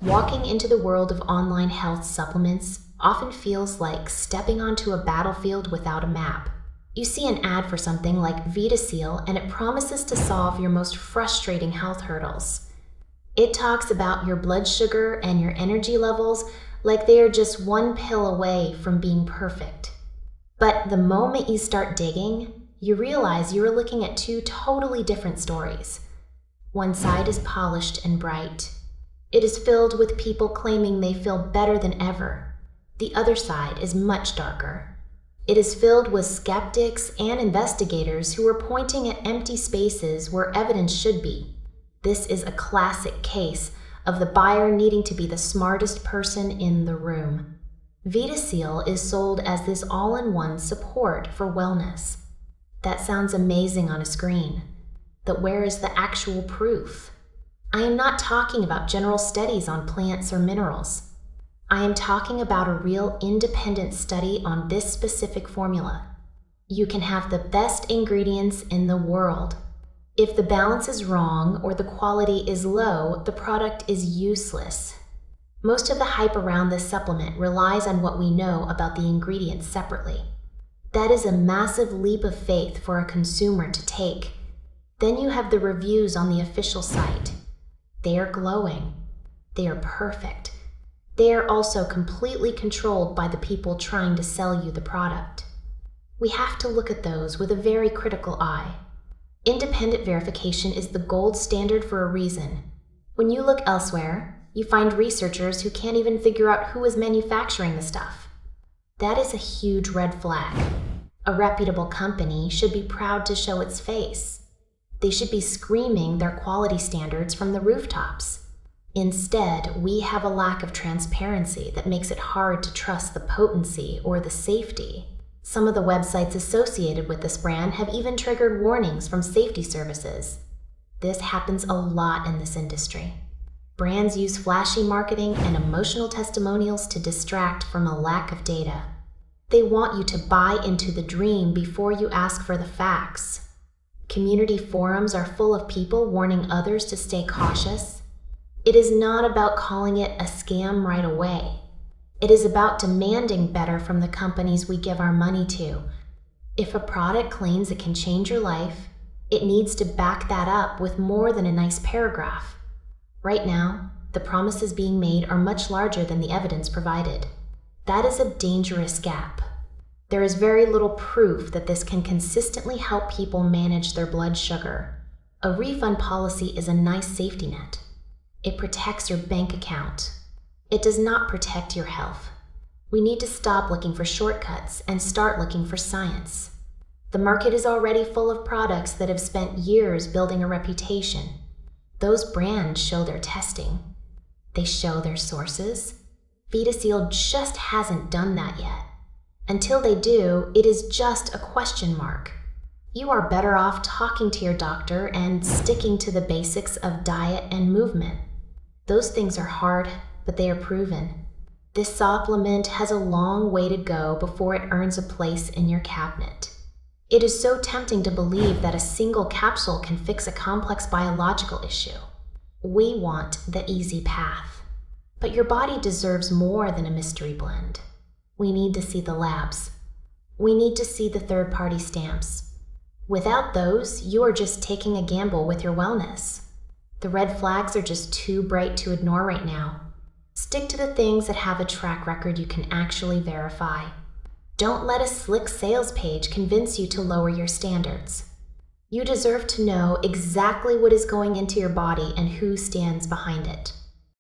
Walking into the world of online health supplements often feels like stepping onto a battlefield without a map. You see an ad for something like VitaSeal and it promises to solve your most frustrating health hurdles. It talks about your blood sugar and your energy levels like they are just one pill away from being perfect. But the moment you start digging, you realize you are looking at two totally different stories. One side is polished and bright. It is filled with people claiming they feel better than ever. The other side is much darker. It is filled with skeptics and investigators who are pointing at empty spaces where evidence should be. This is a classic case of the buyer needing to be the smartest person in the room. VitaSeal is sold as this all-in-one support for wellness. That sounds amazing on a screen, but where is the actual proof? I am not talking about general studies on plants or minerals. I am talking about a real independent study on this specific formula. You can have the best ingredients in the world. If the balance is wrong or the quality is low, the product is useless. Most of the hype around this supplement relies on what we know about the ingredients separately. That is a massive leap of faith for a consumer to take. Then you have the reviews on the official site. They are glowing. They are perfect. They are also completely controlled by the people trying to sell you the product. We have to look at those with a very critical eye. Independent verification is the gold standard for a reason. When you look elsewhere, you find researchers who can't even figure out who is manufacturing the stuff. That is a huge red flag. A reputable company should be proud to show its face. They should be screaming their quality standards from the rooftops. Instead, we have a lack of transparency that makes it hard to trust the potency or the safety. Some of the websites associated with this brand have even triggered warnings from safety services. This happens a lot in this industry. Brands use flashy marketing and emotional testimonials to distract from a lack of data. They want you to buy into the dream before you ask for the facts. Community forums are full of people warning others to stay cautious. It is not about calling it a scam right away. It is about demanding better from the companies we give our money to. If a product claims it can change your life, it needs to back that up with more than a nice paragraph. Right now, the promises being made are much larger than the evidence provided. That is a dangerous gap. There is very little proof that this can consistently help people manage their blood sugar. A refund policy is a nice safety net. It protects your bank account. It does not protect your health. We need to stop looking for shortcuts and start looking for science. The market is already full of products that have spent years building a reputation. Those brands show their testing. They show their sources. VitaSeal just hasn't done that yet. Until they do, it is just a question mark. You are better off talking to your doctor and sticking to the basics of diet and movement. Those things are hard, but they are proven. This supplement has a long way to go before it earns a place in your cabinet. It is so tempting to believe that a single capsule can fix a complex biological issue. We want the easy path. But your body deserves more than a mystery blend. We need to see the labs. We need to see the third-party stamps. Without those, you are just taking a gamble with your wellness. The red flags are just too bright to ignore right now. Stick to the things that have a track record you can actually verify. Don't let a slick sales page convince you to lower your standards. You deserve to know exactly what is going into your body and who stands behind it.